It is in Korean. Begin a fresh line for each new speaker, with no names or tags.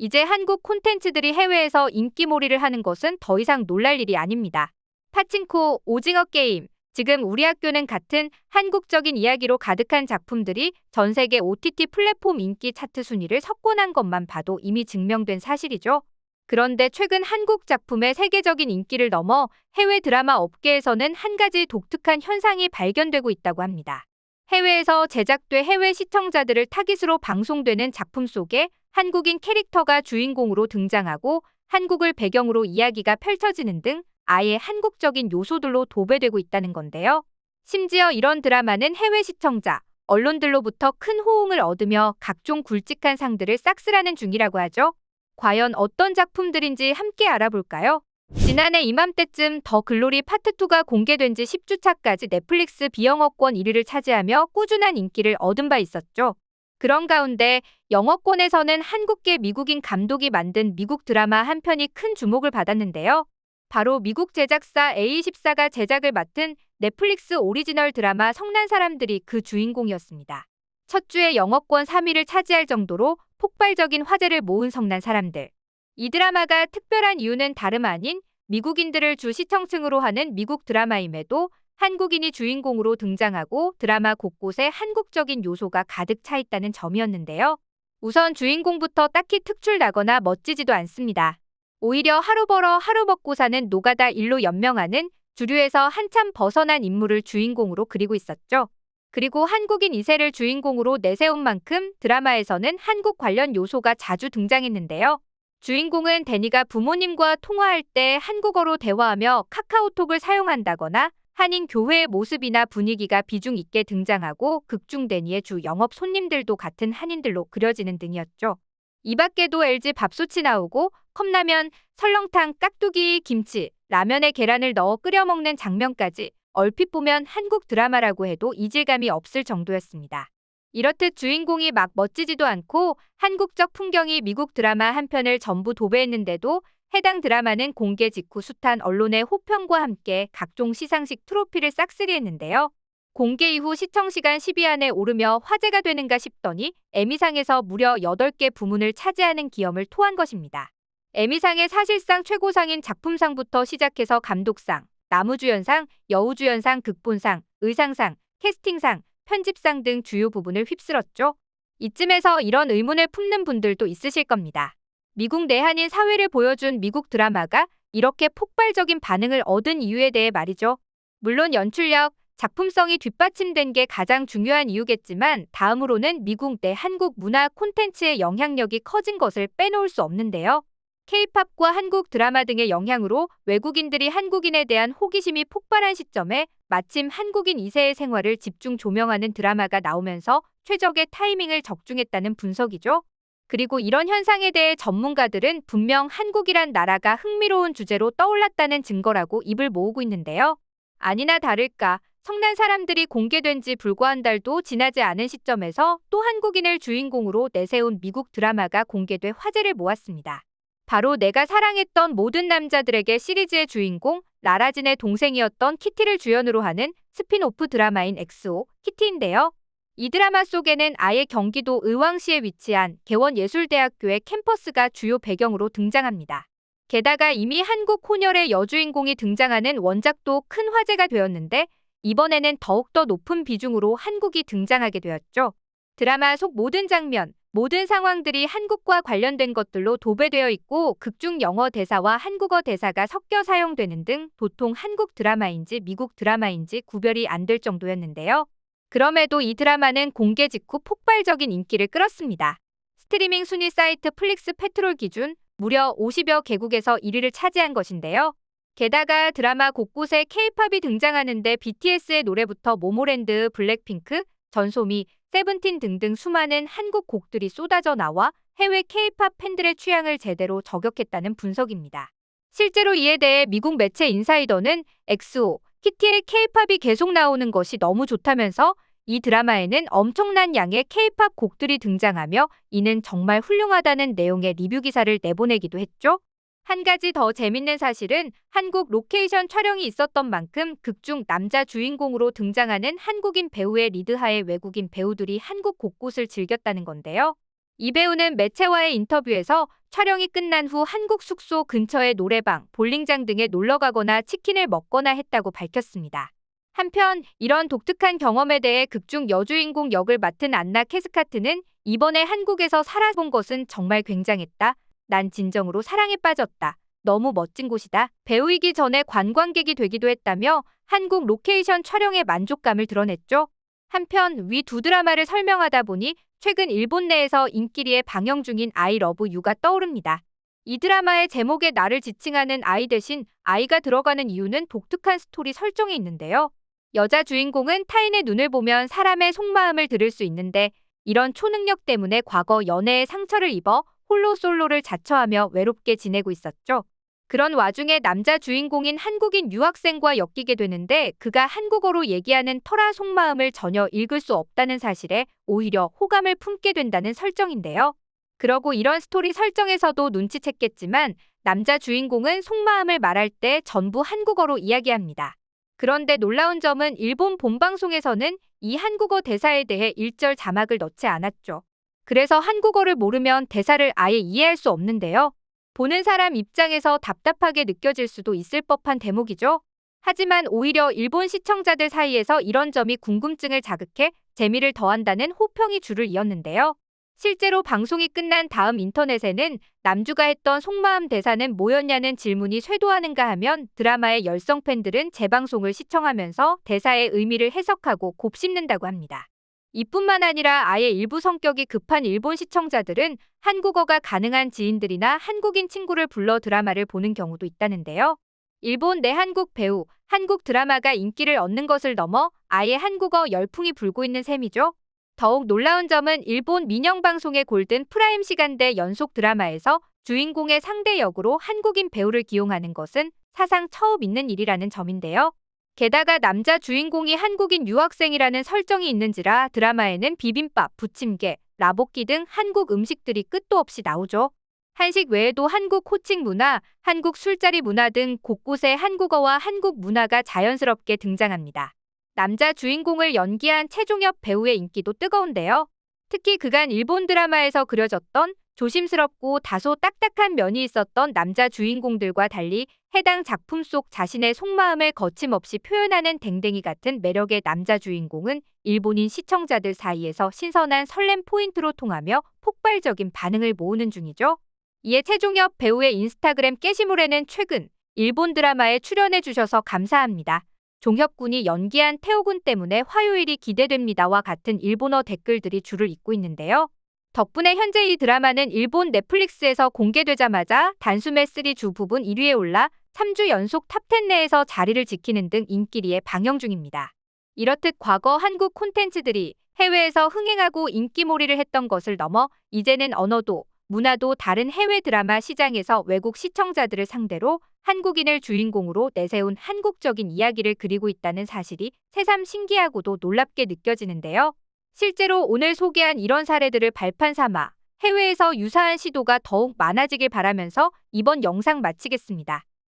이제 한국 콘텐츠들이 해외에서 인기몰이를 하는 것은 더 이상 놀랄 일이 아닙니다. 파친코, 오징어 게임, 지금 우리 학교는 같은 한국적인 이야기로 가득한 작품들이 전 세계 OTT 플랫폼 인기 차트 순위를 석권한 것만 봐도 이미 증명된 사실이죠. 그런데 최근 한국 작품의 세계적인 인기를 넘어 해외 드라마 업계에서는 한 가지 독특한 현상이 발견되고 있다고 합니다. 해외에서 제작돼 해외 시청자들을 타깃으로 방송되는 작품 속에 한국인 캐릭터가 주인공으로 등장하고 한국을 배경으로 이야기가 펼쳐지는 등 아예 한국적인 요소들로 도배되고 있다는 건데요. 심지어 이런 드라마는 해외 시청자, 언론들로부터 큰 호응을 얻으며 각종 굵직한 상들을 싹쓸하는 중이라고 하죠. 과연 어떤 작품들인지 함께 알아볼까요? 지난해 이맘때쯤 더 글로리 파트 2가 공개된 지 10주차까지 넷플릭스 비영어권 1위를 차지하며 꾸준한 인기를 얻은 바 있었죠. 그런 가운데 영어권에서는 한국계 미국인 감독이 만든 미국 드라마 한 편이 큰 주목을 받았는데요. 바로 미국 제작사 A24가 제작을 맡은 넷플릭스 오리지널 드라마 성난 사람들이 그 주인공이었습니다. 첫 주에 영어권 3위를 차지할 정도로 폭발적인 화제를 모은 성난 사람들. 이 드라마가 특별한 이유는 다름 아닌 미국인들을 주 시청층으로 하는 미국 드라마임에도 한국인이 주인공으로 등장하고 드라마 곳곳에 한국적인 요소가 가득 차 있다는 점이었는데요. 우선 주인공부터 딱히 특출나거나 멋지지도 않습니다. 오히려 하루 벌어 하루 먹고 사는 노가다 일로 연명하는 주류에서 한참 벗어난 인물을 주인공으로 그리고 있었죠. 그리고 한국인 2세를 주인공으로 내세운 만큼 드라마에서는 한국 관련 요소가 자주 등장했는데요. 주인공은 데니가 부모님과 통화할 때 한국어로 대화하며 카카오톡을 사용한다거나 한인 교회의 모습이나 분위기가 비중 있게 등장하고 극중 데니의 주 영업 손님들도 같은 한인들로 그려지는 등이었죠. 이 밖에도 LG 밥솥이 나오고 컵라면, 설렁탕, 깍두기, 김치, 라면에 계란을 넣어 끓여 먹는 장면까지 얼핏 보면 한국 드라마라고 해도 이질감이 없을 정도였습니다. 이렇듯 주인공이 막 멋지지도 않고 한국적 풍경이 미국 드라마 한 편을 전부 도배했는데도 해당 드라마는 공개 직후 숱한 언론의 호평과 함께 각종 시상식 트로피를 싹쓸이했는데요. 공개 이후 시청시간 10위 안에 오르며 화제가 되는가 싶더니 에미상에서 무려 8개 부문을 차지하는 기염을 토한 것입니다. 에미상의 사실상 최고상인 작품상부터 시작해서 감독상, 나무주연상, 여우주연상, 극본상, 의상상, 캐스팅상, 편집상 등 주요 부분을 휩쓸었죠. 이쯤에서 이런 의문을 품는 분들도 있으실 겁니다. 미국 내한인 사회를 보여준 미국 드라마가 이렇게 폭발적인 반응을 얻은 이유에 대해 말이죠. 물론 연출력, 작품성이 뒷받침된 게 가장 중요한 이유겠지만 다음으로는 미국 내 한국 문화 콘텐츠의 영향력이 커진 것을 빼놓을 수 없는데요. K-팝과 한국 드라마 등의 영향으로 외국인들이 한국인에 대한 호기심이 폭발한 시점에 마침 한국인 2세의 생활을 집중 조명하는 드라마가 나오면서 최적의 타이밍을 적중했다는 분석이죠. 그리고 이런 현상에 대해 전문가들은 분명 한국이란 나라가 흥미로운 주제로 떠올랐다는 증거라고 입을 모으고 있는데요. 아니나 다를까 성난 사람들이 공개된 지 불과 한 달도 지나지 않은 시점에서 또 한국인을 주인공으로 내세운 미국 드라마가 공개돼 화제를 모았습니다. 바로 내가 사랑했던 모든 남자들에게 시리즈의 주인공 라라진의 동생이었던 키티를 주연으로 하는 스핀오프 드라마인 엑소 키티인데요. 이 드라마 속에는 아예 경기도 의왕시에 위치한 개원예술대학교의 캠퍼스가 주요 배경으로 등장합니다. 게다가 이미 한국 혼혈의 여주인공이 등장하는 원작도 큰 화제가 되었는데 이번에는 더욱더 높은 비중으로 한국이 등장하게 되었죠. 드라마 속 모든 장면, 모든 상황들이 한국과 관련된 것들로 도배되어 있고 극중 영어 대사와 한국어 대사가 섞여 사용되는 등 도통 한국 드라마인지 미국 드라마인지 구별이 안 될 정도였는데요. 그럼에도 이 드라마는 공개 직후 폭발적인 인기를 끌었습니다. 스트리밍 순위 사이트 플릭스 페트롤 기준 무려 50여 개국에서 1위를 차지한 것인데요. 게다가 드라마 곳곳에 K-팝이 등장하는데 BTS의 노래부터 모모랜드, 블랙핑크, 전소미, 세븐틴 등등 수많은 한국 곡들이 쏟아져 나와 해외 K-팝 팬들의 취향을 제대로 저격했다는 분석입니다. 실제로 이에 대해 미국 매체 인사이더는 엑소, 키티의 K-팝이 계속 나오는 것이 너무 좋다면서 이 드라마에는 엄청난 양의 K-팝 곡들이 등장하며 이는 정말 훌륭하다는 내용의 리뷰 기사를 내보내기도 했죠. 한 가지 더 재밌는 사실은 한국 로케이션 촬영이 있었던 만큼 극중 남자 주인공으로 등장하는 한국인 배우의 리드하에 외국인 배우들이 한국 곳곳을 즐겼다는 건데요. 이 배우는 매체와의 인터뷰에서 촬영이 끝난 후 한국 숙소 근처의 노래방, 볼링장 등에 놀러 가거나 치킨을 먹거나 했다고 밝혔습니다. 한편 이런 독특한 경험에 대해 극중 여주인공 역을 맡은 안나 캐스카트는 이번에 한국에서 살아본 것은 정말 굉장했다. 난 진정으로 사랑에 빠졌다. 너무 멋진 곳이다. 배우이기 전에 관광객이 되기도 했다며 한국 로케이션 촬영에 만족감을 드러냈죠. 한편 위 두 드라마를 설명하다 보니 최근 일본 내에서 인기리에 방영 중인 아이 러브 유가 떠오릅니다. 이 드라마의 제목에 나를 지칭하는 아이 대신 아이가 들어가는 이유는 독특한 스토리 설정이 있는데요. 여자 주인공은 타인의 눈을 보면 사람의 속마음을 들을 수 있는데 이런 초능력 때문에 과거 연애에 상처를 입어 홀로 솔로를 자처하며 외롭게 지내고 있었죠. 그런 와중에 남자 주인공인 한국인 유학생과 엮이게 되는데 그가 한국어로 얘기하는 터라 속마음을 전혀 읽을 수 없다는 사실에 오히려 호감을 품게 된다는 설정인데요. 그러고 이런 스토리 설정에서도 눈치챘겠지만 남자 주인공은 속마음을 말할 때 전부 한국어로 이야기합니다. 그런데 놀라운 점은 일본 본방송에서는 이 한국어 대사에 대해 일절 자막을 넣지 않았죠. 그래서 한국어를 모르면 대사를 아예 이해할 수 없는데요. 보는 사람 입장에서 답답하게 느껴질 수도 있을 법한 대목이죠. 하지만 오히려 일본 시청자들 사이에서 이런 점이 궁금증을 자극해 재미를 더한다는 호평이 줄을 이었는데요. 실제로 방송이 끝난 다음 인터넷에는 남주가 했던 속마음 대사는 뭐였냐는 질문이 쇄도하는가 하면 드라마의 열성 팬들은 재방송을 시청하면서 대사의 의미를 해석하고 곱씹는다고 합니다. 이뿐만 아니라 아예 일부 성격이 급한 일본 시청자들은 한국어가 가능한 지인들이나 한국인 친구를 불러 드라마를 보는 경우도 있다는데요. 일본 내 한국 배우, 한국 드라마가 인기를 얻는 것을 넘어 아예 한국어 열풍이 불고 있는 셈이죠. 더욱 놀라운 점은 일본 민영방송의 골든 프라임 시간대 연속 드라마에서 주인공의 상대 역으로 한국인 배우를 기용하는 것은 사상 처음 있는 일이라는 점인데요. 게다가 남자 주인공이 한국인 유학생이라는 설정이 있는지라 드라마에는 비빔밥, 부침개, 라볶이 등 한국 음식들이 끝도 없이 나오죠. 한식 외에도 한국 호칭 문화, 한국 술자리 문화 등 곳곳에 한국어와 한국 문화가 자연스럽게 등장합니다. 남자 주인공을 연기한 최종엽 배우의 인기도 뜨거운데요. 특히 그간 일본 드라마에서 그려졌던 조심스럽고 다소 딱딱한 면이 있었던 남자 주인공들과 달리 해당 작품 속 자신의 속마음을 거침없이 표현하는 댕댕이 같은 매력의 남자 주인공은 일본인 시청자들 사이에서 신선한 설렘 포인트로 통하며 폭발적인 반응을 모으는 중이죠. 이에 최종엽 배우의 인스타그램 게시물에는 최근 일본 드라마에 출연해 주셔서 감사합니다. 종혁군이 연기한 태호군 때문에 화요일이 기대됩니다와 같은 일본어 댓글들이 줄을 잇고 있는데요. 덕분에 현재 이 드라마는 일본 넷플릭스에서 공개되자마자 단숨에 3주 부분 1위에 올라 3주 연속 탑10 내에서 자리를 지키는 등 인기리에 방영 중입니다. 이렇듯 과거 한국 콘텐츠들이 해외에서 흥행하고 인기몰이를 했던 것을 넘어 이제는 언어도 문화도 다른 해외 드라마 시장에서 외국 시청자들을 상대로 한국인을 주인공으로 내세운 한국적인 이야기를 그리고 있다는 사실이 새삼 신기하고도 놀랍게 느껴지는데요. 실제로 오늘 소개한 이런 사례들을 발판 삼아 해외에서 유사한 시도가 더욱 많아지길 바라면서 이번 영상 마치겠습니다.